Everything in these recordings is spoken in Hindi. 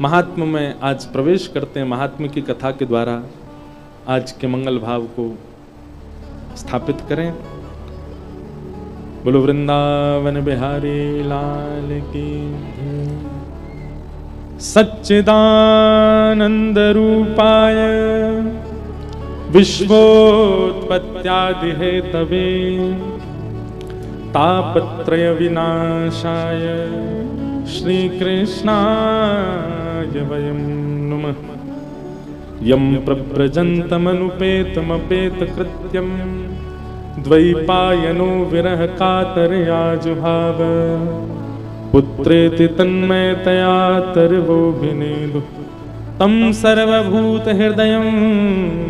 महात्म में आज प्रवेश करते हैं। महात्म की कथा के द्वारा आज के मंगल भाव को स्थापित करें। बोलो वृंदावन बिहारी लाल की। सच्चिदानंद रूपाय विश्वोत्पत्त्यादि हेतवे तापत्रय विनाशाय श्री कृष्णाय वयं नुमः। यं प्रव्रजन्तमनुपेतमपेत कृत्यं द्वैपायनो विरह कातरयाजुहाव पुत्रेति तन्मयतया तर्वोऽभिनेदुः तं सर्वभूत हृदयं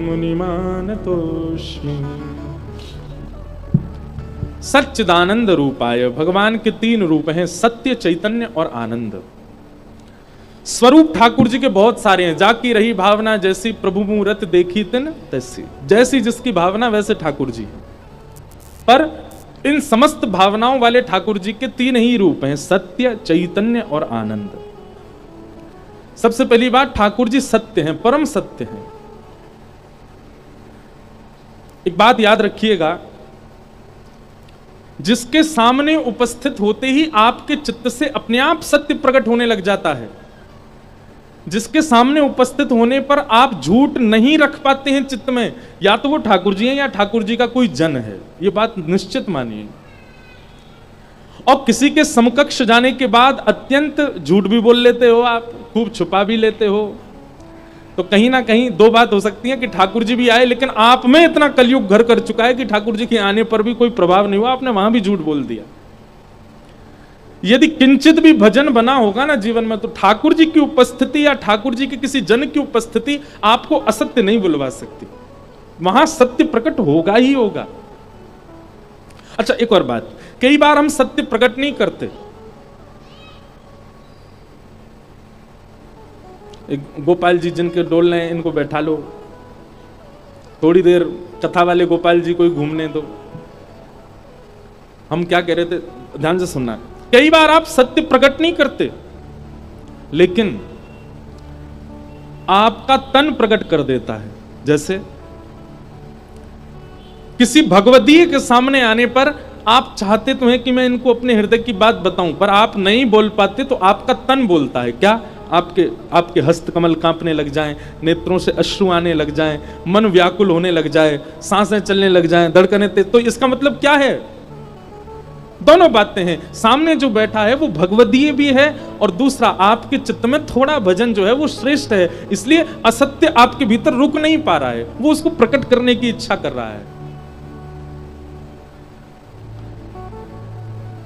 मुनिमानतोऽस्मि। सच्चिदानंद रूपाय, भगवान के तीन रूप हैं, सत्य, चैतन्य और आनंद। स्वरूप ठाकुर जी के बहुत सारे हैं। जाकी रही भावना जैसी प्रभु मूरत देखी तिन तैसी, जैसी जिसकी भावना वैसे ठाकुर जी। पर इन समस्त भावनाओं वाले ठाकुर जी के तीन ही रूप हैं, सत्य, चैतन्य और आनंद। सबसे पहली बात, ठाकुर जी सत्य हैं, परम सत्य हैं। एक बात याद रखिएगा, जिसके सामने उपस्थित होते ही आपके चित्त से अपने आप सत्य प्रकट होने लग जाता है, जिसके सामने उपस्थित होने पर आप झूठ नहीं रख पाते हैं चित्त में, या तो वो ठाकुर जी हैं या ठाकुर जी का कोई जन है। ये बात निश्चित मानिए। और किसी के समकक्ष जाने के बाद अत्यंत झूठ भी बोल लेते हो आप, खूब छुपा भी लेते हो, तो कहीं ना कहीं दो बात हो सकती है कि ठाकुर जी भी आए लेकिन आप में इतना कलयुग घर कर चुका है कि ठाकुर जी के आने पर भी कोई प्रभाव नहीं हुआ, आपने वहां भी झूठ बोल दिया। यदि किंचित भी भजन बना होगा ना जीवन में, तो ठाकुर जी की उपस्थिति या ठाकुर जी के किसी जन की उपस्थिति आपको असत्य नहीं बुलवा सकती, वहां सत्य प्रकट होगा ही होगा। अच्छा, एक और बात, कई बार हम सत्य प्रकट नहीं करते। गोपाल जी जिनके डोल रहे हैं, इनको बैठा लो, थोड़ी देर कथा वाले गोपाल जी को घूमने दो। हम क्या कह रहे थे, ध्यान से सुनना। कई बार आप सत्य प्रकट नहीं करते, लेकिन आपका तन प्रकट कर देता है। जैसे किसी भगवदीय के सामने आने पर आप चाहते तो हैं कि मैं इनको अपने हृदय की बात बताऊं, पर आप नहीं बोल पाते, तो आपका तन बोलता है। क्या? आपके हस्त कमल कांपने लग जाएं, नेत्रों से अश्रु आने लग जाएं, मन व्याकुल होने लग जाए, सांसें चलने लग जाएं, धड़कनें तेज। तो इसका मतलब क्या है? दोनों बातें हैं। सामने जो बैठा है वो भगवदीय भी है, और दूसरा आपके चित्त में थोड़ा भजन जो है वो श्रेष्ठ है, इसलिए असत्य आपके भीतर रुक नहीं पा रहा है, वो उसको प्रकट करने की इच्छा कर रहा है।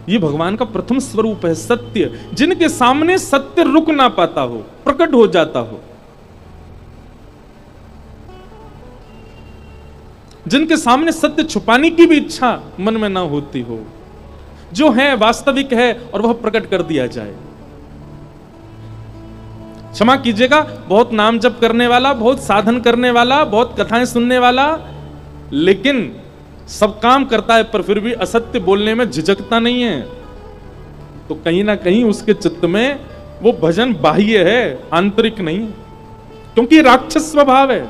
ये भगवान का प्रथम स्वरूप है, सत्य। जिनके सामने सत्य रुक ना पाता हो, प्रकट हो जाता हो, जिनके सामने सत्य छुपाने की भी इच्छा मन में ना होती हो, जो है वास्तविक है और वह प्रकट कर दिया जाए। क्षमा कीजिएगा, बहुत नाम जप करने वाला, बहुत साधन करने वाला, बहुत कथाएं सुनने वाला, लेकिन सब काम करता है पर फिर भी असत्य बोलने में झिझकता नहीं है, तो कहीं ना कहीं उसके चित्त में वो भजन बाह्य है, आंतरिक नहीं, क्योंकि राक्षस स्वभाव है।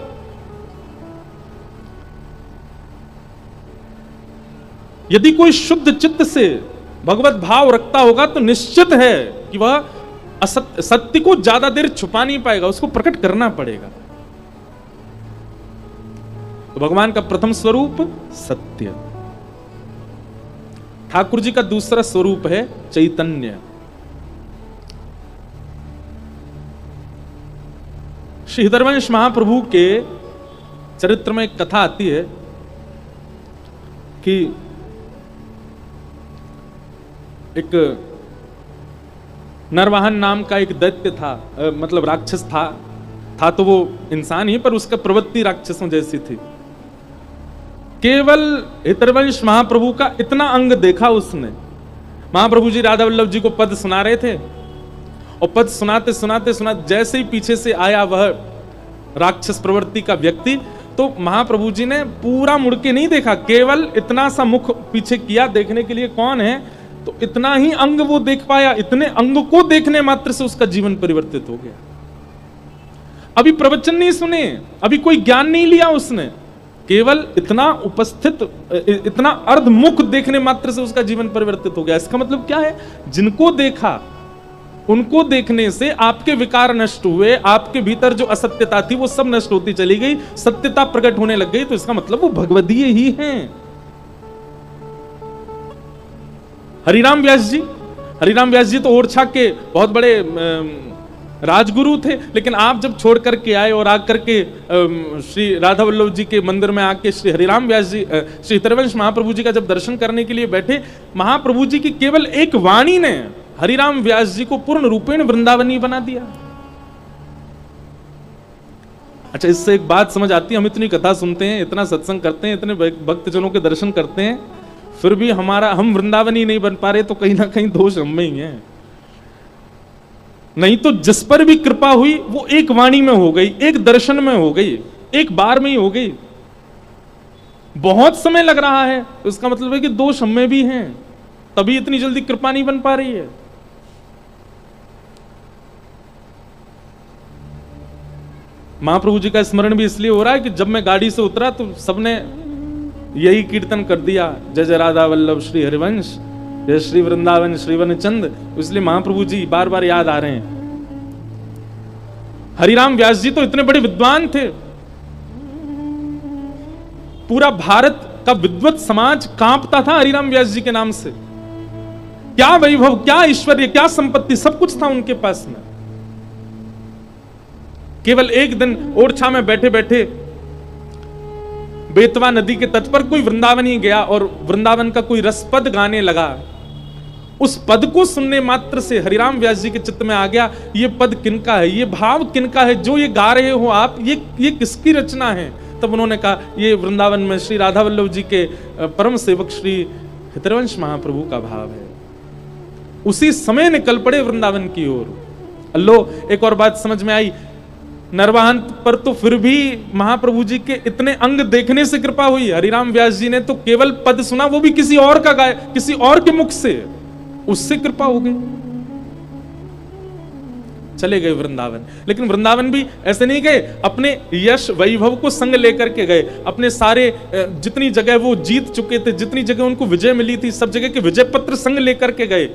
यदि कोई शुद्ध चित्त से भगवत भाव रखता होगा तो निश्चित है कि वह सत्य को ज्यादा देर छुपा नहीं पाएगा, उसको प्रकट करना पड़ेगा। तो भगवान का प्रथम स्वरूप सत्य। ठाकुर जी का दूसरा स्वरूप है चैतन्य। श्री हृदयवंश महाप्रभु के चरित्र में एक कथा आती है कि एक नरवाहन नाम का एक दैत्य था, मतलब राक्षस था तो वो इंसान ही, पर उसका प्रवृत्ति राक्षसों जैसी थी। केवल हितरवंश महाप्रभु का इतना अंग देखा उसने। महाप्रभु जी राधा वल्लभ जी को पद सुना रहे थे, और पद सुनाते सुनाते जैसे ही पीछे से आया वह राक्षस प्रवृत्ति का व्यक्ति, तो महाप्रभु जी ने पूरा मुड़ के नहीं देखा, केवल इतना सा मुख पीछे किया देखने के लिए कौन है, तो इतना ही अंग वो देख पाया। इतने अंग को देखने मात्र से उसका जीवन परिवर्तित हो गया। अभी प्रवचन नहीं सुने, अभी कोई ज्ञान नहीं लिया उसने, केवल इतना उपस्थित, इतना अर्धमुख देखने मात्र से उसका जीवन परिवर्तित हो गया। इसका मतलब क्या है? जिनको देखा उनको देखने से आपके विकार नष्ट हुए, आपके भीतर जो असत्यता थी वो सब नष्ट होती चली गई, सत्यता प्रकट होने लग गई। तो इसका मतलब वो भगवदीय ही हैं। हरिराम व्यास जी तो ओरछा के बहुत बड़े राजगुरु थे, लेकिन आप जब छोड़ करके आए और आकर के श्री राधा वल्लभ जी के मंदिर में आके श्री हरिराम व्यास जी, श्री हितरवंश महाप्रभु जी का जब दर्शन करने के लिए बैठे, महाप्रभु जी की केवल एक वाणी ने हरिराम व्यास जी को पूर्ण रूपेण वृंदावनी बना दिया। अच्छा, इससे एक बात समझ आती है, हम इतनी कथा सुनते हैं, इतना सत्संग करते हैं, इतने भक्तजनों के दर्शन करते हैं, फिर भी हम वृंदावनी नहीं बन पा रहे, तो कहीं ना कहीं दोष हम में ही है। नहीं तो जिस पर भी कृपा हुई वो एक वाणी में हो गई, एक दर्शन में हो गई, एक बार में ही हो गई। बहुत समय लग रहा है, तो इसका मतलब है कि दोष हम में भी हैं, तभी इतनी जल्दी कृपा नहीं बन पा रही है। महाप्रभु जी का स्मरण भी इसलिए हो रहा है कि जब मैं गाड़ी से उतरा तो सबने यही कीर्तन कर दिया, जय जय राधा वल्लभ श्री हरिवंश, जय श्री वृंदावन श्रीवन चंद। इसलिए महाप्रभु जी बार बार याद आ रहे हैं। हरिराम व्यास जी तो इतने बड़े विद्वान थे, पूरा भारत का विद्वत समाज कांपता था हरिराम व्यास जी के नाम से। क्या वैभव, क्या ऐश्वर्य, क्या संपत्ति, सब कुछ था उनके पास में। केवल एक दिन ओरछा में बैठे बैठे बेतवा नदी के तट पर कोई वृंदावनी गया और वृंदावन का कोई रसपद गाने लगा। उस पद को सुनने मात्र से हरिराम व्यास जी के चित्त में आ गया, ये पद किनका है, ये भाव किनका है, जो ये गा रहे हो आप, ये किसकी रचना है। तब उन्होंने कहा, ये वृंदावन में श्री राधा वल्लभ जी के परम सेवक श्री हितरवंश महाप्रभु का भाव है। उसी समय निकल पड़े वृंदावन की ओर। अल्लो, एक और बात समझ में आई, नरवाहन पर तो फिर भी महाप्रभु जी के इतने अंग देखने से कृपा हुई। हरिराम व्यास जी ने तो केवल पद सुना, वो भी किसी और का गाय, किसी और के मुख से, उससे कृपा हो गई। चले गए वृंदावन, लेकिन वृंदावन भी ऐसे नहीं गए, अपने यश वैभव को संग लेकर के गए। अपने सारे जितनी जगह वो जीत चुके थे, जितनी जगह उनको विजय मिली थी, सब जगह के विजय पत्र संग लेकर के गए।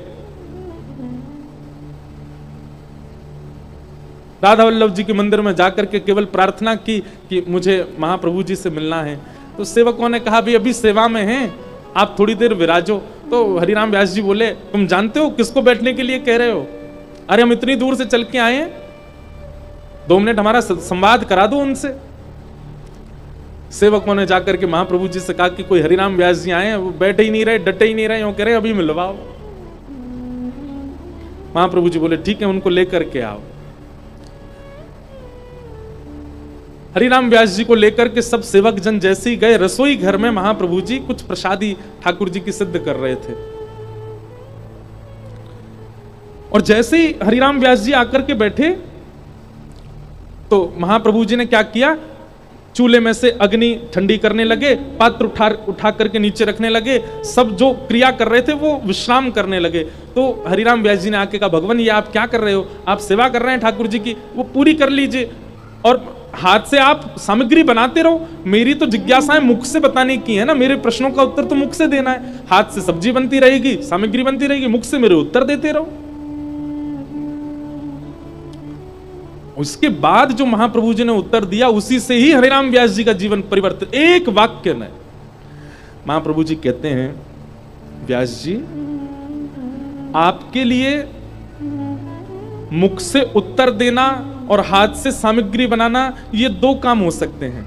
राधा वल्लभ जी के मंदिर में जाकर के केवल प्रार्थना की कि मुझे महाप्रभु जी से मिलना है। तो सेवकों ने कहा, भाई अभी सेवा में हैं, आप थोड़ी देर विराजो। तो हरिराम व्यास जी बोले, तुम जानते हो किसको बैठने के लिए कह रहे हो? अरे हम इतनी दूर से चल के आए हैं, 2 मिनट हमारा संवाद करा दो उनसे। सेवकों ने जाकर के महाप्रभु जी से कहा कि कोई हरिराम व्यास जी आए हैं, वो बैठे ही नहीं रहे, डटे ही नहीं रहे, यूं कह रहे अभी मिलवाओ। महाप्रभु जी बोले, ठीक है, उनको लेकर के आओ। हरिराम व्यास जी को लेकर के सब सेवक जन जैसे ही गए, रसोई घर में महाप्रभु जी कुछ प्रसादी ठाकुर जी की सिद्ध कर रहे थे। और जैसे ही हरिराम व्यास जी आकर के बैठे तो महाप्रभु जी ने क्या किया, चूल्हे में से अग्नि ठंडी करने लगे, पात्र उठा करके नीचे रखने लगे। सब जो क्रिया कर रहे थे वो विश्राम करने लगे। तो हरिराम व्यास जी ने आके कहा, भगवान ये आप क्या कर रहे हो? आप सेवा कर रहे हैं ठाकुर जी की, वो पूरी कर लीजिए, और हाथ से आप सामग्री बनाते रहो। मेरी तो जिज्ञासाएं मुख से बताने की है ना, मेरे प्रश्नों का उत्तर तो मुख से देना है। हाथ से सब्जी बनती रहेगी, सामग्री बनती रहेगी, मुख से मेरे उत्तर देते रहो। उसके बाद जो महाप्रभु जी ने उत्तर दिया, उसी से ही हरिराम व्यास जी का जीवन परिवर्तित। एक वाक्य ने महाप्रभु जी कहते हैं, व्यास जी आपके लिए मुख से उत्तर देना और हाथ से सामग्री बनाना, ये 2 काम हो सकते हैं,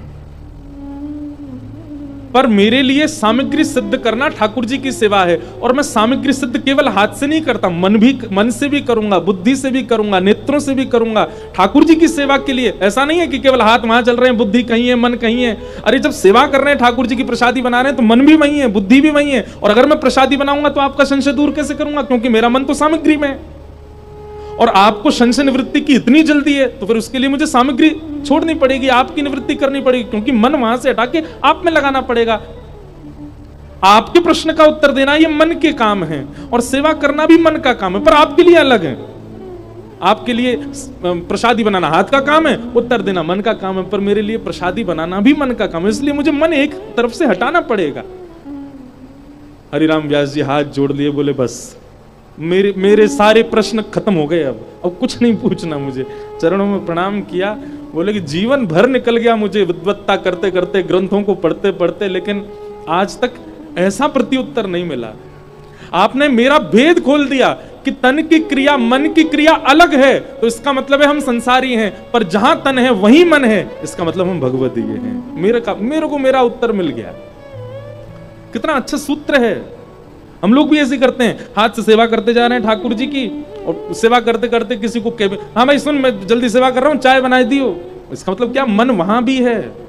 पर मेरे लिए सामग्री सिद्ध करना ठाकुर जी की सेवा है। और मैं सामग्री सिद्ध केवल हाथ से नहीं करता, मन से भी करूंगा, बुद्धि से भी करूंगा, नेत्रों से भी करूंगा, ठाकुर जी की सेवा के लिए। ऐसा नहीं है कि केवल हाथ वहां चल रहे हैं, बुद्धि कहीं है, मन कहीं है। अरे जब सेवा कर रहे हैं, ठाकुर जी की प्रसादी बना रहे हैं, तो मन भी वही है, बुद्धि भी वही है। और अगर मैं प्रसादी बनाऊंगा तो आपका संशय दूर कैसे करूंगा, क्योंकि मेरा मन तो सामग्री में है। और आपको संशय निवृत्ति की इतनी जल्दी है, तो फिर उसके लिए मुझे सामग्री छोड़नी पड़ेगी, आपकी निवृत्ति करनी पड़ेगी, क्योंकि मन वहां से हटा के आप में लगाना पड़ेगा। आपके प्रश्न का उत्तर देना ये मन के काम है, और सेवा करना भी मन का काम है, पर आपके लिए अलग है। आपके लिए प्रसादी बनाना हाथ का काम है, उत्तर देना मन का काम है, पर मेरे लिए प्रसादी बनाना भी मन का काम है, इसलिए मुझे मन एक तरफ से हटाना पड़ेगा। हरिराम व्यास जी हाथ जोड़ लिए, बोले बस मेरे सारे प्रश्न खत्म हो गए, अब कुछ नहीं पूछना मुझे। चरणों में प्रणाम किया, बोले कि जीवन भर निकल गया मुझे विद्वत्ता करते करते, ग्रंथों को पढ़ते पढ़ते, लेकिन आज तक ऐसा प्रत्युत्तर नहीं मिला। आपने मेरा भेद खोल दिया कि तन की क्रिया मन की क्रिया अलग है, तो इसका मतलब है हम संसारी हैं, पर जहां तन है वहीं मन है, इसका मतलब हम भगवदीय हैं। मेरे को मेरा उत्तर मिल गया। कितना अच्छा सूत्र है। हम लोग भी ऐसे करते हैं, हाथ से सेवा करते जा रहे हैं ठाकुर जी की, और सेवा करते करते किसी को कह, हाँ भाई सुन, मैं जल्दी सेवा कर रहा हूं, चाय बना दियो। इसका मतलब क्या, मन वहां भी है।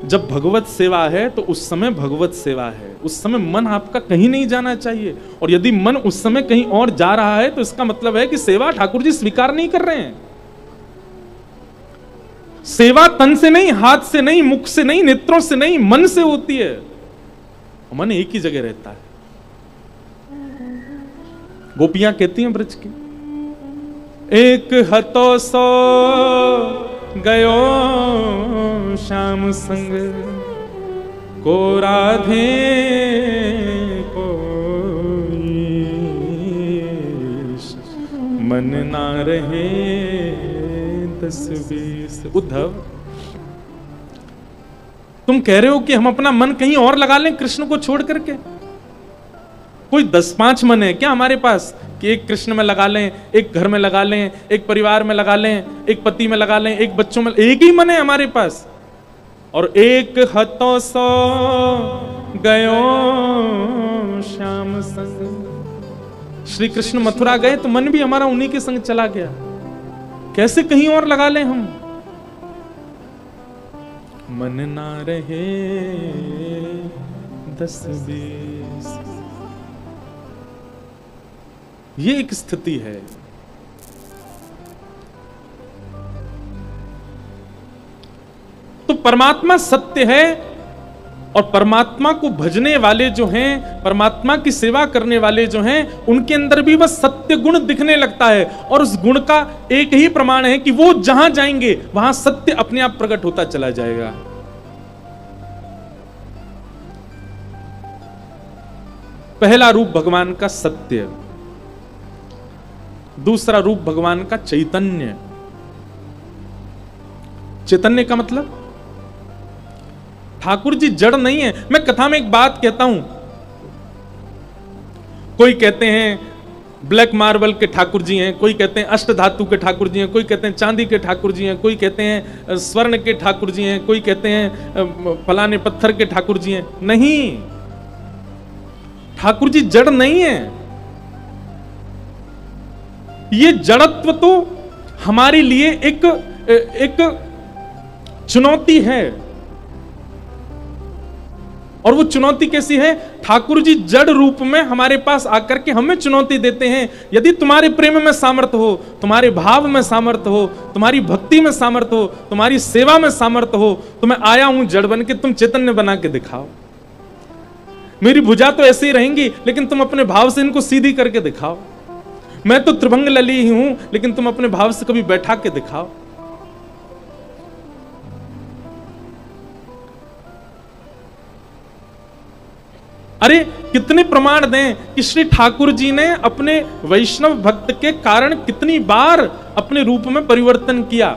जब भगवत सेवा है तो उस समय भगवत सेवा है, उस समय मन आपका कहीं नहीं जाना चाहिए। और यदि मन उस समय कहीं और जा रहा है तो इसका मतलब है कि सेवा ठाकुर जी स्वीकार नहीं कर रहे हैं। सेवा तन से नहीं, हाथ से नहीं, मुख से नहीं, नेत्रों से नहीं, मन से होती है। मन एक ही जगह रहता है। गोपियां कहती हैं ब्रज की, एक हतो सो गयो श्याम संग, को राधे को मन ना रहे 10-20। उद्धव, तुम कह रहे हो कि हम अपना मन कहीं और लगा लें कृष्ण को छोड़ करके? कोई 10-5 मन है क्या हमारे पास कि एक कृष्ण में लगा लें, एक घर में लगा लें, एक परिवार में लगा लें, एक पति में लगा लें, एक बच्चों में? एक ही मन है हमारे पास। और एक हतो सो गयो श्याम संग, श्री कृष्ण मथुरा गए तो मन भी हमारा उन्हीं के संग चला गया। कैसे कहीं और लगा लें हम? मन ना रहे 10-20। ये एक स्थिति है। तो परमात्मा सत्य है, और परमात्मा को भजने वाले जो हैं, परमात्मा की सेवा करने वाले जो हैं, उनके अंदर भी बस सत्य गुण दिखने लगता है। और उस गुण का एक ही प्रमाण है कि वो जहां जाएंगे वहां सत्य अपने आप प्रकट होता चला जाएगा। पहला रूप भगवान का सत्य, दूसरा रूप भगवान का चैतन्य। चैतन्य का मतलब ठाकुर जी जड़ नहीं है। मैं कथा में एक बात कहता हूं, कोई कहते हैं ब्लैक मार्बल के ठाकुर जी हैं, कोई कहते हैं अष्ट धातु के ठाकुर जी हैं, कोई कहते हैं चांदी के ठाकुर जी हैं, कोई कहते हैं स्वर्ण के ठाकुर जी हैं, कोई कहते हैं फलाने पत्थर के ठाकुर जी हैं। नहीं, ठाकुर जी जड़ नहीं है। ये जड़त्व तो हमारे लिए एक चुनौती है। और वो चुनौती कैसी है? ठाकुर जी जड़ रूप में हमारे पास आकर के हमें चुनौती देते हैं, यदि तुम्हारे प्रेम में सामर्थ्य हो, तुम्हारे भाव में सामर्थ्य हो, तुम्हारी भक्ति में सामर्थ्य हो, तुम्हारी सेवा में सामर्थ्य हो, तो मैं आया हूं जड़ बन के, तुम चैतन्य बना के दिखाओ। मेरी भुजा तो ऐसे ही रहेंगी, लेकिन तुम अपने भाव से इनको सीधी करके दिखाओ। मैं तो त्रिभंग लली ही हूं, लेकिन तुम अपने भाव से कभी बैठा के दिखाओ। अरे कितने प्रमाण दें कि श्री ठाकुर जी ने अपने वैष्णव भक्त के कारण कितनी बार अपने रूप में परिवर्तन किया।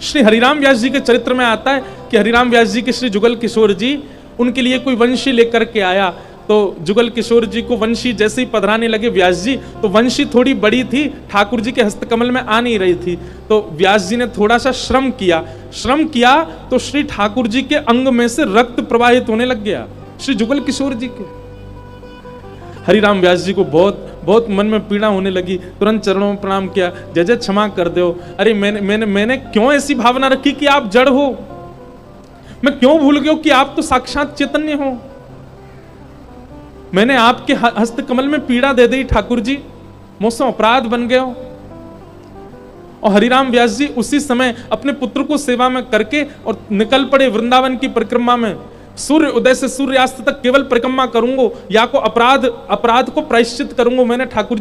श्री हरिराम व्यास जी के चरित्र में आता है कि हरिराम व्यास जी के श्री जुगल किशोर जी, उनके लिए कोई वंशी लेकर के आया, तो जुगल किशोर जी को वंशी जैसे ही पधराने लगे व्यास जी, तो वंशी थोड़ी बड़ी थी, ठाकुर जी के हस्तकमल में आ नहीं रही थी, तो व्यास जी ने थोड़ा सा श्रम किया तो श्री ठाकुर जी के अंग में से रक्त प्रवाहित होने लग गया, श्री जुगल किशोर जी के। हरिराम व्यास जी को बहुत बहुत मन में पीड़ा होने लगी, तुरंत चरणों में प्रणाम किया, जय जय क्षमा कर दो। अरे मैंने क्यों ऐसी भावना रखी कि आप जड़ हो? मैं क्यों भूल गया कि आप तो साक्षात चैतन्य हो? मैंने आपके हस्तकमल में पीड़ा दे दी ठाकुर जी, मुझसे अपराध बन गए हो। और हरिराम व्यास जी उसी समय अपने पुत्र को सेवा में करके और निकल पड़े वृंदावन की परिक्रमा में। सूर्य उदय से सूर्यास्त तक केवल परिक्रमा करूंगा, या को अपराध को प्रायश्चित करूंगा, मैंने ठाकुर